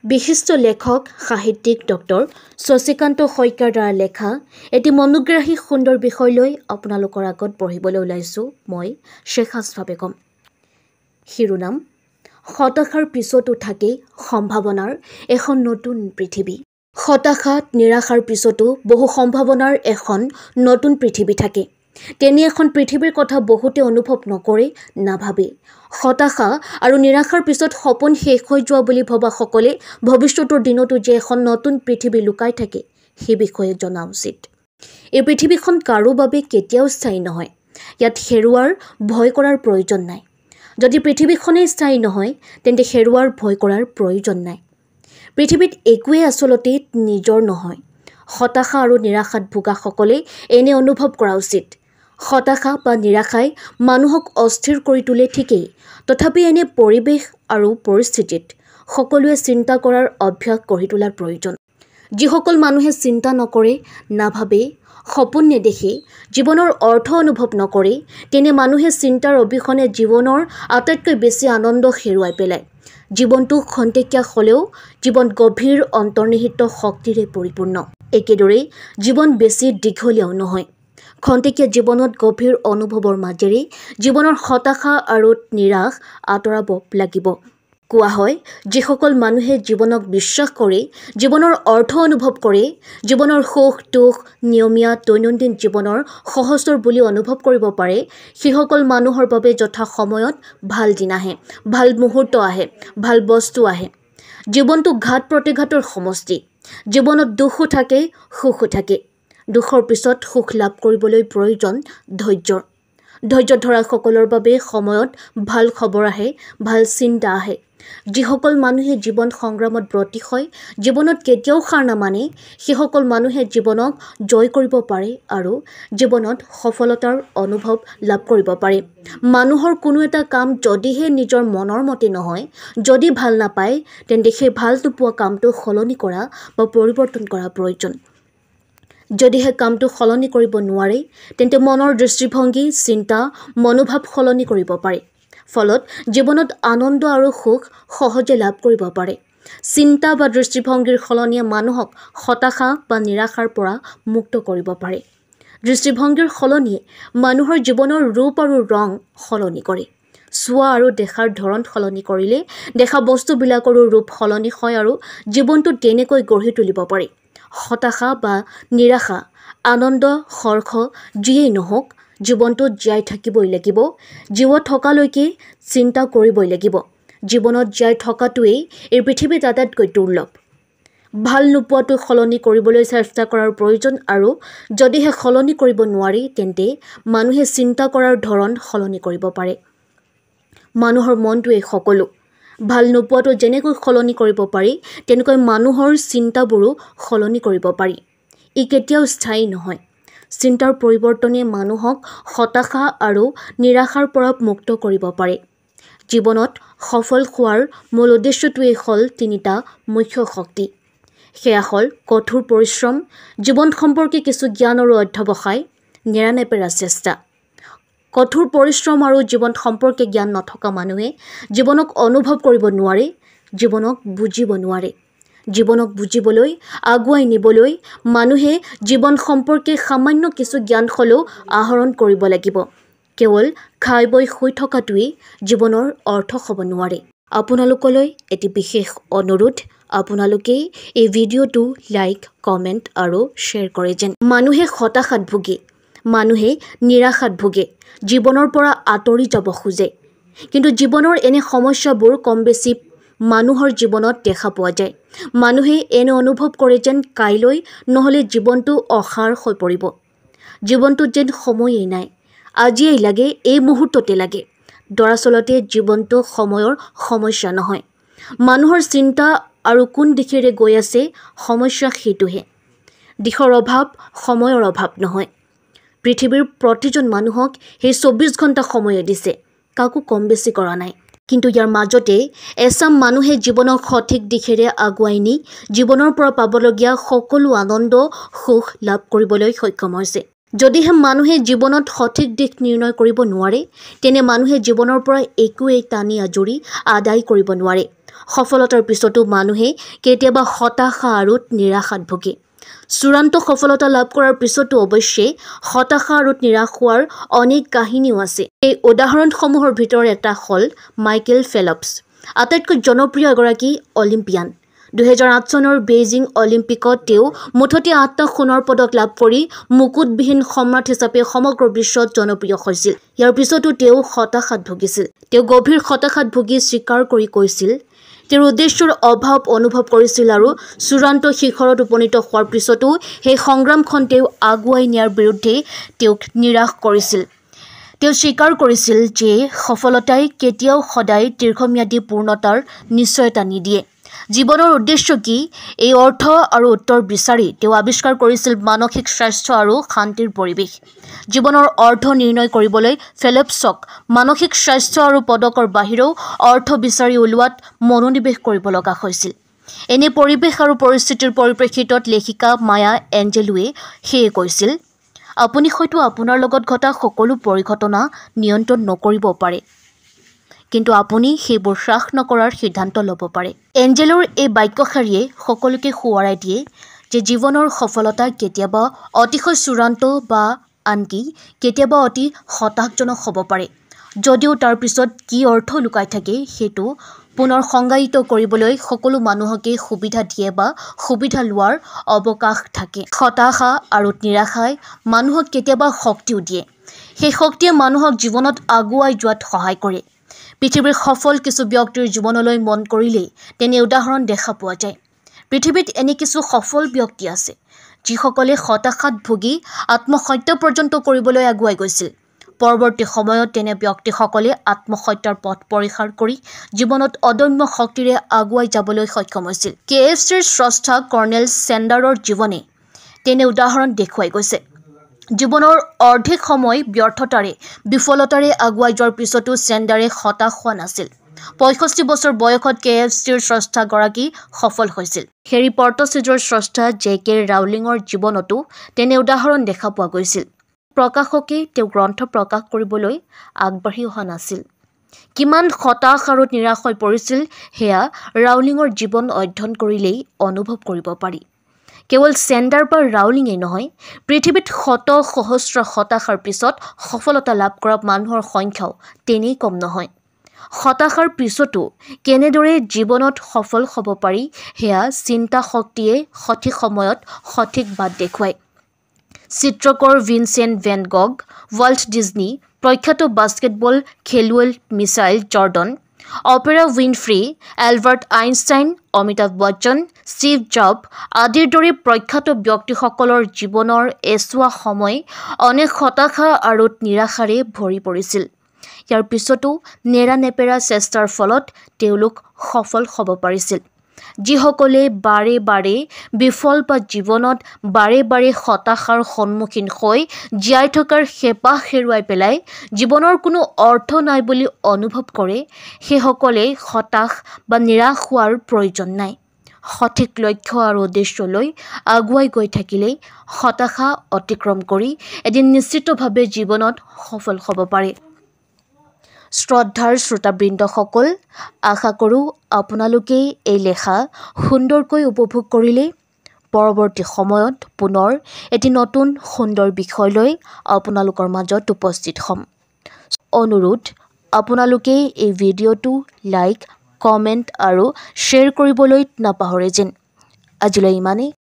বিশিষ্ট লেখক সাহিত্যিক ডক্টৰ শশীকান্ত শইকীয়াৰ দ্বাৰা লেখা এটি মনোগ্ৰাহী সুন্দৰ বিষয় লৈ আপোনালোকৰ আগত পঢ়িবলৈ ওলাইছোঁ মই শেখাজফা বেগম। শিৰোনাম হতাশাৰ পিছতো থাকে সম্ভাৱনাৰ এখন নতুন পৃথিৱী। হতাশাত নিৰাশাৰ পিছতো বহু সম্ভাৱনাৰ এখন নতুন পৃথিৱী থাকে। তেনে এখন পৃথিৱীৰ কথা বহুতে অনুভৱ নকৰে, নাভাবে। হতাশা আৰু নিৰাশাৰ পিছত সপোন শেষ হৈ যোৱা বুলি ভবা সকলে ভৱিষ্যতৰ দিনতো যে এখন নতুন পৃথিৱী লুকাই থাকে সেই বিষয়ে জনা উচিত। এই পৃথিৱীখন কাৰো বাবে কেতিয়াও স্থায়ী নহয়। ইয়াত হেৰুৱাৰ ভয় কৰাৰ প্ৰয়োজন নাই। যদি পৃথিৱীখনেই স্থায়ী নহয় তেন্তে হেৰুৱাৰ ভয় কৰাৰ প্ৰয়োজন নাই। পৃথিৱীত একোৱেই আচলতে নিজৰ নহয়। হতাশা আৰু নিৰাশাত ভোগা সকলে এনে অনুভৱ কৰা উচিত। হতাশা বা নিৰাশাই মানুহক অস্থিৰ কৰি তোলে ঠিকেই, তথাপি এনে পৰিৱেশ আৰু পৰিস্থিতিত সকলোৱে চিন্তা কৰাৰ অভ্যাস গঢ়ি তোলাৰ প্ৰয়োজন। যিসকল মানুহে চিন্তা নকৰে, নাভাবে, সপোন নেদেখে, জীৱনৰ অৰ্থ অনুভৱ নকৰে, তেনে মানুহে চিন্তাৰ অবিহনে জীৱনৰ আটাইতকৈ বেছি আনন্দ হেৰুৱাই পেলায়। জীৱনটো খন্তেকীয়া হ'লেও জীৱন গভীৰ অন্তৰ্নিহিত শক্তিৰে পৰিপূৰ্ণ। একেদৰেই জীৱন বেছি দীঘলীয়াও নহয়। খন্তেকীয়া জীৱনত গভীৰ অনুভৱৰ মাজেৰে জীৱনৰ হতাশা আৰু নিৰাশ আঁতৰাব লাগিব। কোৱা হয়, যিসকল মানুহে জীৱনক বিশ্বাস কৰে, জীৱনৰ অৰ্থ অনুভৱ কৰে, জীৱনৰ সুখ দুখ নিয়মীয়া দৈনন্দিন জীৱনৰ সহস্তৰ বুলি অনুভৱ কৰিব পাৰে, সেইসকল মানুহৰ বাবে যথা সময়ত ভাল দিন আহে, ভাল মুহূৰ্ত আহে, ভাল বস্তু আহে। জীৱনটো ঘাত প্ৰতিঘাতৰ সমষ্টি। জীৱনত দুখো থাকে, সুখো থাকে। দুখৰ পিছত সুখ লাভ কৰিবলৈ প্ৰয়োজন ধৈৰ্যৰ। ধৈৰ্য ধৰা সকলৰ বাবে সময়ত ভাল খবৰ আহে, ভাল চিন্তা আহে। যিসকল মানুহে জীৱন সংগ্ৰামত ব্ৰতী হয়, জীৱনত কেতিয়াও হাৰ নামানে, সেইসকল মানুহে জীৱনক জয় কৰিব পাৰে আৰু জীৱনত সফলতাৰ অনুভৱ লাভ কৰিব পাৰে। মানুহৰ কোনো এটা কাম যদিহে নিজৰ মনৰ মতে নহয়, যদি ভাল নাপায়, তেন্তে সেই ভাল নোপোৱা কামটো সলনি কৰা বা পৰিৱৰ্তন কৰা প্ৰয়োজন। যদিহে কামটো সলনি কৰিব নোৱাৰে, তেন্তে মনৰ দৃষ্টিভংগী, চিন্তা, মনোভাৱ সলনি কৰিব পাৰে। ফলত জীৱনত আনন্দ আৰু সুখ সহজে লাভ কৰিব পাৰে। চিন্তা বা দৃষ্টিভংগীৰ সলনিয়ে মানুহক হতাশা বা নিৰাশাৰ পৰা মুক্ত কৰিব পাৰে। দৃষ্টিভংগীৰ সলনিয়ে মানুহৰ জীৱনৰ ৰূপ আৰু ৰং সলনি কৰে। চোৱা আৰু দেখাৰ ধৰণ সলনি কৰিলে দেখা বস্তুবিলাকৰো ৰূপ সলনি হয় আৰু জীৱনটো তেনেকৈ গঢ়ি তুলিব পাৰি। হতাশা বা নিৰাশা, আনন্দ, হৰ্ষ যিয়েই নহওক, জীৱনটোত জীয়াই থাকিবই লাগিব। জীৱ থকালৈকে চিন্তা কৰিবই লাগিব। জীৱনত জীয়াই থকাটোৱেই এই পৃথিৱীত আটাইতকৈ দুৰ্লভ। ভাল নোপোৱাটো সলনি কৰিবলৈ চেষ্টা কৰাৰ প্ৰয়োজন আৰু যদিহে সলনি কৰিব নোৱাৰি, তেন্তে মানুহে চিন্তা কৰাৰ ধৰণ সলনি কৰিব পাৰে। মানুহৰ মনটোৱেই সকলো। ভাল নোপোৱাটো যেনেকৈ সলনি কৰিব পাৰি, তেনেকৈ মানুহৰ চিন্তাবোৰো সলনি কৰিব পাৰি। ই কেতিয়াও স্থায়ী নহয়। চিন্তাৰ পৰিৱৰ্তনে মানুহক হতাশা আৰু নিৰাশাৰ পৰা মুক্ত কৰিব পাৰে। জীৱনত সফল হোৱাৰ মূল উদ্দেশ্যটোৱেই হ'ল তিনিটা মুখ্য শক্তি। সেয়া হ'ল কঠোৰ পৰিশ্ৰম, জীৱন সম্পৰ্কে কিছু জ্ঞান আৰু অধ্যৱসায়, নেৰানেপেৰা চেষ্টা। কঠোৰ পৰিশ্ৰম আৰু জীৱন সম্পৰ্কে জ্ঞান নথকা মানুহে জীৱনক অনুভৱ কৰিব নোৱাৰে, জীৱনক বুজিব নোৱাৰে। জীৱনক বুজিবলৈ, আগুৱাই নিবলৈ মানুহে জীৱন সম্পৰ্কে সামান্য কিছু জ্ঞান হ'লেও আহৰণ কৰিব লাগিব। কেৱল খাই বৈ শুই থকাটোৱেই জীৱনৰ অৰ্থ হ'ব নোৱাৰে। আপোনালোকলৈ এটি বিশেষ অনুৰোধ, আপোনালোকেই এই ভিডিঅ'টো লাইক, কমেণ্ট আৰু শ্বেয়াৰ কৰে যেন। মানুহে হতাশাত ভোগে, মানুহে নিৰাশাত ভোগে, জীৱনৰ পৰা আঁতৰি যাব খোজে। কিন্তু জীৱনৰ এনে সমস্যাবোৰ কম বেছি মানুহৰ জীৱনত দেখা পোৱা যায়। মানুহে এনে অনুভৱ কৰে যেন কাইলৈ নহ'লে জীৱনটো অসাৰ হৈ পৰিব। জীৱনটোত যেন সময়েই নাই, আজিয়েই লাগে, এই মুহূৰ্ততে লাগে। দৰাচলতে জীৱনটো সময়ৰ সমস্যা নহয়। মানুহৰ চিন্তা আৰু কোন দিশেৰে গৈ আছে, সমস্যা সেইটোহে। দিশৰ অভাৱ, সময়ৰ অভাৱ নহয়। পৃথিৱীৰ প্ৰতিজন মানুহক সেই 24 ঘণ্টা সময়ে দিছে, কাকো কম বেছি কৰা নাই। কিন্তু ইয়াৰ মাজতে এচাম মানুহে জীৱনক সঠিক দিশেৰে আগুৱাই নি জীৱনৰ পৰা পাবলগীয়া সকলো আনন্দ, সুখ লাভ কৰিবলৈ সক্ষম হৈছে। যদিহে মানুহে জীৱনত সঠিক দিশ নিৰ্ণয় কৰিব নোৱাৰে, তেনে মানুহে জীৱনৰ পৰা একোৱেই টানি আজৰি আদায় কৰিব নোৱাৰে। সফলতাৰ পিছতো মানুহে কেতিয়াবা হতাশা আৰু নিৰাশাত ভোগে চূড়ান্ত সফলতা লাভ কৰাৰ পিছতো অৱশ্যে হতাশা আৰু নিৰাশ হোৱাৰ অনেক কাহিনীও আছে এই উদাহৰণসমূহৰ ভিতৰত এটা হ'ল মাইকেল ফেলপছ আটাইতকৈ জনপ্ৰিয় এগৰাকী অলিম্পিয়ান 2008 চনৰ বেইজিং অলিম্পিকত তেওঁ মুঠতে 8টা সোণৰ পদক লাভ কৰি মুকুটবিহীন সম্ৰাট হিচাপে সমগ্ৰ বিশ্বত জনপ্ৰিয় হৈছিল ইয়াৰ পিছতো তেওঁ হতাশাত ভুগিছিল তেওঁ গভীৰ হতাশাত ভুগি স্বীকাৰ কৰি কৈছিল তেওঁৰ উদ্দেশ্যৰ অভাৱ অনুভৱ কৰিছিল আৰু চূড়ান্ত শিখৰত উপনীত হোৱাৰ পিছতো সেই সংগ্ৰামখন তেওঁ আগুৱাই নিয়াৰ বিৰুদ্ধে তেওঁক নিৰাশ কৰিছিল তেওঁ স্বীকাৰ কৰিছিল যে সফলতাই কেতিয়াও সদায় দীৰ্ঘম্যাদী পূৰ্ণতাৰ নিশ্চয়তা নিদিয়ে জীৱনৰ উদ্দেশ্য কি এই অৰ্থ আৰু উত্তৰ বিচাৰি তেওঁ আৱিষ্কাৰ কৰিছিল মানসিক স্বাস্থ্য আৰু শান্তিৰ পৰিৱেশ জীৱনৰ অৰ্থ নিৰ্ণয় কৰিবলৈ ফেলপছক মানসিক স্বাস্থ্য আৰু পদকৰ বাহিৰেও অৰ্থ বিচাৰি উলিওৱাত মনোনিৱেশ কৰিব লগা হৈছিল এনে পৰিৱেশ আৰু পৰিস্থিতিৰ পৰিপ্ৰেক্ষিতত লেখিকা মায়া এঞ্জেলোৱে সেয়ে কৈছিল আপুনি হয়তো আপোনাৰ লগত ঘটা সকলো পৰিঘটনা নিয়ন্ত্ৰণ নকৰিব পাৰে কিন্তু আপুনি সেইবোৰ হ্ৰাস নকৰাৰ সিদ্ধান্ত ল'ব পাৰে এঞ্জেলৰ এই বাক্যশাৰীয়ে সকলোকে সোঁৱৰাই দিয়ে যে জীৱনৰ সফলতা কেতিয়াবা অতিশয় চূড়ান্ত বা আনকি কেতিয়াবা অতি হতাশজনক হ'ব পাৰে যদিও তাৰ পিছত কি অৰ্থ লুকাই থাকে সেইটো পুনৰ সংজ্ঞায়িত কৰিবলৈ সকলো মানুহকে সুবিধা দিয়ে বা সুবিধা লোৱাৰ অৱকাশ থাকে হতাশা আৰু নিৰাশাই মানুহক কেতিয়াবা শক্তিও দিয়ে সেই শক্তিয়ে মানুহক জীৱনত আগুৱাই যোৱাত সহায় কৰে পৃথিৱীৰ সফল কিছু ব্যক্তিৰ জীৱনলৈ মন কৰিলেই তেনে উদাহৰণ দেখা পোৱা যায় পৃথিৱীত এনে কিছু সফল ব্যক্তি আছে যিসকলে হতাশাত ভুগি আত্মহত্যা পৰ্যন্ত কৰিবলৈ আগুৱাই গৈছিল পৰৱৰ্তী সময়ত তেনে ব্যক্তিসকলে আত্মহত্যাৰ পথ পৰিহাৰ কৰি জীৱনত অদম্য শক্তিৰে আগুৱাই যাবলৈ সক্ষম হৈছিল KFCৰ স্ৰষ্টা কৰ্নেল চেণ্ডাৰৰ জীৱনে তেনে উদাহৰণ দেখুৱাই গৈছে জীৱনৰ অৰ্ধেক সময় ব্যৰ্থতাৰে বিফলতাৰে আগুৱাই যোৱাৰ পিছতো চেণ্ডাৰে হতাশ হোৱা নাছিল 65 বছৰ বয়সত KFCৰ স্ৰষ্টাগৰাকী সফল হৈছিল হেৰি পৰ্টছেজৰ স্ৰষ্টা JK ৰাউলিঙৰ জীৱনতো তেনে উদাহৰণ দেখা পোৱা গৈছিল প্ৰকাশকে তেওঁ গ্ৰন্থ প্ৰকাশ কৰিবলৈ আগবাঢ়ি অহা নাছিল কিমান হতাশ আৰু নিৰাশ হৈ পৰিছিল হেয়া ৰাউলিঙৰ জীৱন অধ্যয়ন কৰিলেই অনুভৱ কৰিব পাৰি কেৱল চেণ্ডাৰ বা ৰাউলিঙেই নহয় পৃথিৱীত শত সহস্ৰ হতাশাৰ পিছত সফলতা লাভ কৰা মানুহৰ সংখ্যাও তেনেই কম নহয় হতাশাৰ পিছতো কেনেদৰে জীৱনত সফল হ'ব পাৰি হেয়া চিন্তা শক্তিয়ে সঠিক সময়ত সঠিক বাট দেখুৱায় চিত্ৰকৰ Vincent van Gogh Walt Disney প্ৰখ্যাত বাস্কেটবল খেলুৱৈ Michael Jordan Oprah Winfrey Albert Einstein Amitabh Bachchan Steve Jobs আদিৰ দৰে প্ৰখ্যাত ব্যক্তিসকলৰ জীৱনৰ এছোৱা সময় অনেক হতাশা আৰু নিৰাশাৰে ভৰি পৰিছিল ইয়াৰ পিছতো নেৰানেপেৰা চেষ্টাৰ ফলত তেওঁলোক সফল হ'ব পাৰিছিল যিসকলে বাৰে বাৰে বিফল বা জীৱনত বাৰে বাৰে হতাশাৰ সন্মুখীন হৈ জীয়াই থকাৰ হেঁপাহ হেৰুৱাই পেলাই জীৱনৰ কোনো অৰ্থ নাই বুলি অনুভৱ কৰে সেইসকলে হতাশ বা নিৰাশ হোৱাৰ প্ৰয়োজন নাই সঠিক লক্ষ্য আৰু উদ্দেশ্যলৈ আগুৱাই গৈ থাকিলেই হতাশা অতিক্ৰম কৰি এদিন নিশ্চিতভাৱে জীৱনত সফল হ'ব পাৰে শ্ৰদ্ধাৰ শ্ৰোতাবৃন্দসকল আশা কৰোঁ আপোনালোকে এই লেখা সুন্দৰকৈ উপভোগ কৰিলে পৰৱৰ্তী সময়ত পুনৰ এটি নতুন সুন্দৰ বিষয় লৈ আপোনালোকৰ মাজত উপস্থিত হ'ম অনুৰোধ আপোনালোকে এই ভিডিঅ'টো লাইক কমেণ্ট আৰু শ্বেয়াৰ কৰিবলৈ নাপাহৰে যেন আজিলৈ ইমানেই